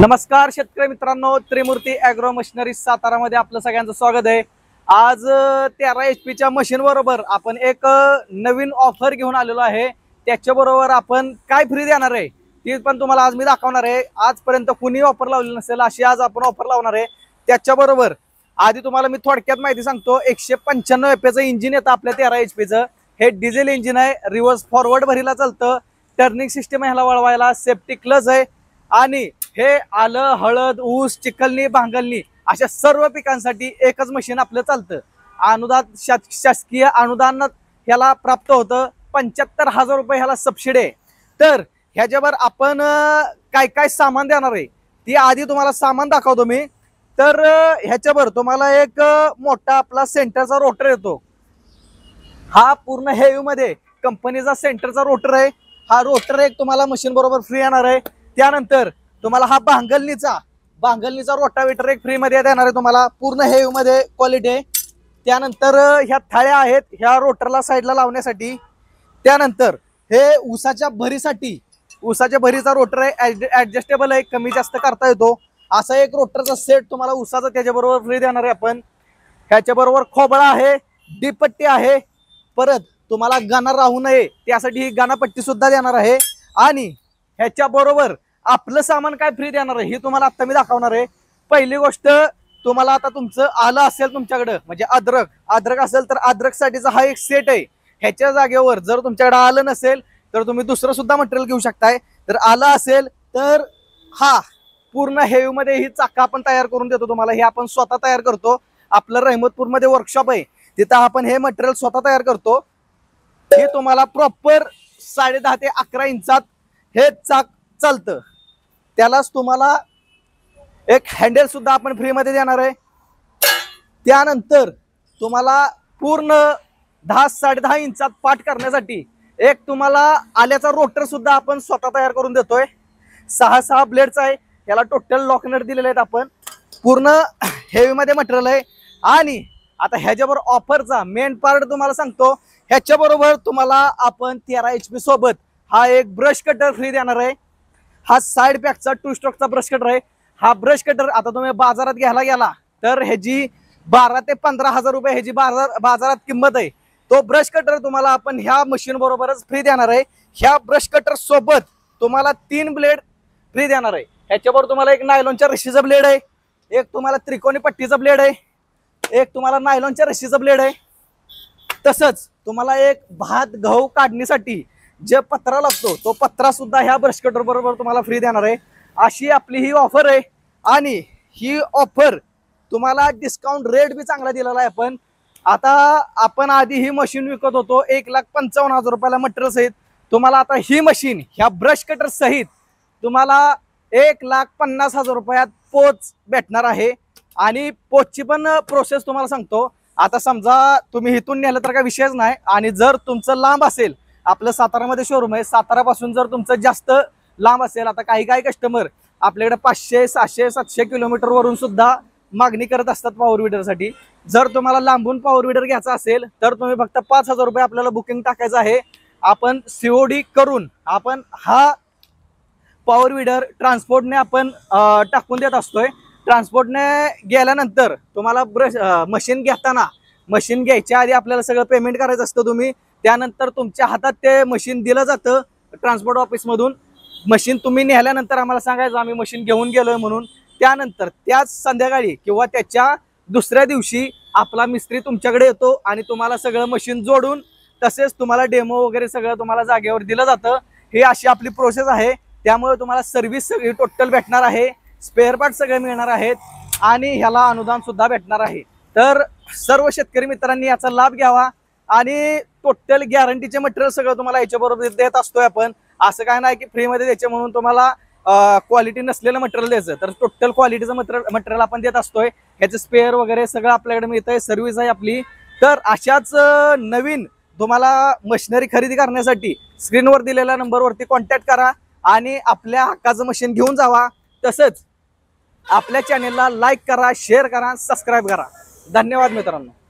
नमस्कार शेतकरी मित्रांनो, त्रिमूर्ती ॲग्रो मशिनरी सातारा मध्ये आपलं सगळ्यांचं स्वागत आहे। आज 13 HP च्या मशीन बरोबर आपण एक नवीन ऑफर घेऊन आलेलो आहे। त्याच्या बरोबर आपण काय फ्री देणार आहे ती पण तुम्हाला आज मी दाखवणार आहे। आजपर्यंत कुणी ऑफर लावली नसेल अशी आज आपण ऑफर लावणार आहे। त्याच्या बरोबर आधी तुम्हाला मी थोडक्यात माहिती सांगतो। 195 HP चं इंजिन येतं आपल्या 13 HP चं। हे डिझेल इंजिन आहे, रिव्हर्स फॉरवर्ड भरीला चालतं, टर्निंग सिस्टम ह्याला वळवायला, सेफ्टी क्लच आहे आणि हे आलं, हळद, ऊस, चिखलनी, भांगलनी अशा सर्व पिकांसाठी एकच मशीन आपलं चालतं। अनुदान शासकीय अनुदान ह्याला प्राप्त होतं। 75,000 रुपये ह्याला सबसिडी आहे। तर ह्याच्यावर आपण काय काय सामान देणार आहे ती आधी तुम्हाला सामान दाखवतो मी। तर ह्याच्यावर तुम्हाला एक मोठा आपला सेंटरचा रोटर येतो। हा पूर्ण हेवी मध्ये कंपनीचा सेंटरचा रोटर आहे। हा रोटर एक तुम्हाला मशीन बरोबर फ्री येणार आहे। त्यानंतर तुम्हाला हा भांगलनीचा रोटावेटर एक फ्री मध्ये देणार आहे तुम्हाला, पूर्ण हेवी मध्ये क्वालिटी आहे। त्यानंतर ह्या थाळ्या आहेत ह्या रोटरला साईडला लावण्यासाठी। त्यानंतर हे ऊसाच्या भरीचा रोटर आहे, ऍडजस्टेबल आहे, कमी जास्त करता येतो असा एक रोटरचा सेट तुम्हाला ऊसाचा त्याच्याबरोबर फ्री देणार आहे आपण। ह्याच्या बरोबर खोबळा आहे, डीपट्टी आहे, परत तुम्हाला गाणा राहू नये त्यासाठी ही गाणापट्टी सुद्धा देणार आहे। आणि ह्याच्या बरोबर आपलं सामान काय फ्री देणार आहे हे तुम्हाला आता मी दाखवणार आहे। पहिली गोष्ट, तुम्हाला आता तुमचं आलं असेल तुमच्याकडे म्हणजे अद्रक असेल तर अद्रक साठीचा हा एक सेट आहे। ह्याच्या जागेवर जर तुमच्याकडे आलं नसेल तर तुम्ही दुसरं सुद्धा मटेरियल घेऊ शकताय। तर आलं असेल तर हा पूर्ण हेवी मध्ये ही चाका आपण तयार करून देतो तुम्हाला। हे आपण स्वतः तयार करतो। आपलं रहमतपूर मध्ये वर्कशॉप आहे, तिथं आपण हे मटेरियल स्वतः तयार करतो। हे तुम्हाला प्रॉपर 10.5 ते 11 इंचात हे चाक चालतं। त्यालाच तुम्हाला एक हँडल सुद्धा आपण फ्री मध्ये देणार आहे। त्यानंतर तुम्हाला पूर्ण 10-10.5 इंचात पाठ करण्यासाठी एक तुम्हाला आल्याचा रोटर सुद्धा आपण स्वतः तयार करून देतोय। 6 ब्लेडचा आहे, याला टोटल लॉक नट दिलेले आहेत आपण। पूर्ण हेवी मध्ये मटेरियल आहे। आणि आता ह्याच्याबरोबर ऑफरचा मेन पार्ट तुम्हाला सांगतो। ह्याच्या बरोबर तुम्हाला आपण 13 HP सोबत हा एक ब्रश कटर फ्री देणार आहे। हा साइड पॅकचा 2 स्ट्रोकचा ब्रश कटर आहे। हा ब्रश कटर आता तुम्ही बाजारात घ्यायला गेला तर ह्याची 12 ते 15,000 रुपये ह्याची बाजारात किंमत आहे। तो ब्रश कटर तुम्हाला आपण ह्या मशीन बरोबरच फ्री देणार आहे। ह्या ब्रश कटर सोबत तुम्हाला 3 ब्लेड फ्री देणार आहे। ह्याच्याबरोबर तुम्हाला एक नायलॉनच्या रशीचा ब्लेड आहे, एक तुम्हाला त्रिकोणी पट्टीचा ब्लेड आहे, एक तुम्हाला नायलॉनच्या रशीचा ब्लेड आहे। तसंच तुम्हाला एक भात गहू काढण्यासाठी जे पत्रा लागतो तो पत्रा सुद्धा ह्या ब्रश कटर बरोबर तुम्हाला फ्री देणार आहे। अशी आपली ही ऑफर आहे। आणि ही ऑफर तुम्हाला डिस्काउंट रेट बी चांगला दिलेला आहे आपण। आता आपण आधी ही मशीन विकत होतो 1,55,000 रुपयाला मटेरियल सहित। तुम्हाला आता ही मशीन ह्या ब्रश कटर सहित तुम्हाला 1,50,000 रुपयात पोच भेटणार आहे। आणि पोचची पण प्रोसेस तुम्हाला सांगतो। आता समजा तुम्ही इथून नेलं तर काय विषयच नाही। आणि जर तुमचं लांब असेल, आपलं सातारामध्ये शोरूम आहे, सातारापासून जर तुमचं जास्त लांब असेल, आता काही कस्टमर आपल्याकडे 500, 600, 700 किलोमीटर वरून सुद्धा मागणी करत असतात पॉवर विडरसाठी। जर तुम्हाला लांबून पॉवर विडर घ्यायचा असेल तर तुम्ही फक्त 5,000 रुपये आपल्याला बुकिंग टाकायचं आहे। आपण COD करून आपण हा पॉवर विडर ट्रान्सपोर्टने आपण टाकून देत असतोय। ट्रान्सपोर्टने गेल्यानंतर तुम्हाला मशीन घ्यायच्या आधी आपल्याला सगळं पेमेंट करायचं असतं तुम्ही। त्यानंतर तुमच्या हातात ते मशीन दिलं जातं ट्रान्सपोर्ट ऑफिस मधून। मशीन तुम्ही नेल्यानंतर आम्हाला सांगायचं आम्ही मशीन घेऊन गेलोय म्हणून। त्यानंतर त्याच संध्याकाळी किंवा त्याच्या दुसऱ्या दिवशी आपला मिस्त्री तुमच्याकडे येतो आणि तुम्हाला सगळं मशीन जोडून तसेच तुम्हाला डेमो वगैरे सगळं तुम्हाला जागेवर दिलं जातं। ही अशी आपली प्रोसेस आहे। त्यामुळे तुम्हाला सर्व्हिस सगळी टोटल भेटणार आहे, स्पेअर पार्ट सगळे मिळणार आहेत आणि ह्याला अनुदान सुद्धा भेटणार आहे। तर सर्व शेतकरी मित्रांनी याचा लाभ घ्यावा। आणि टोटल गॅरंटीचे मटेरियल सगळं तुम्हाला याच्याबरोबर देत असतोय आपण। असं काय नाही की फ्री मध्ये द्यायचे म्हणून तुम्हाला क्वालिटी नसलेलं मटेरियल द्यायचं। तर टोटल क्वालिटीचं मटेरियल आपण देत असतोय। ह्याचं स्पेअर वगैरे सगळं आपल्याकडे मिळतंय, सर्व्हिस आहे आपली। तर अशाच नवीन तुम्हाला मशिनरी खरेदी करण्यासाठी स्क्रीनवर दिलेल्या नंबरवरती कॉन्टॅक्ट करा आणि आपल्या हक्काचं मशीन घेऊन जावा। तसंच आपल्या चॅनेलला लाईक करा, शेअर करा, सबस्क्राईब करा। धन्यवाद मित्रांनो।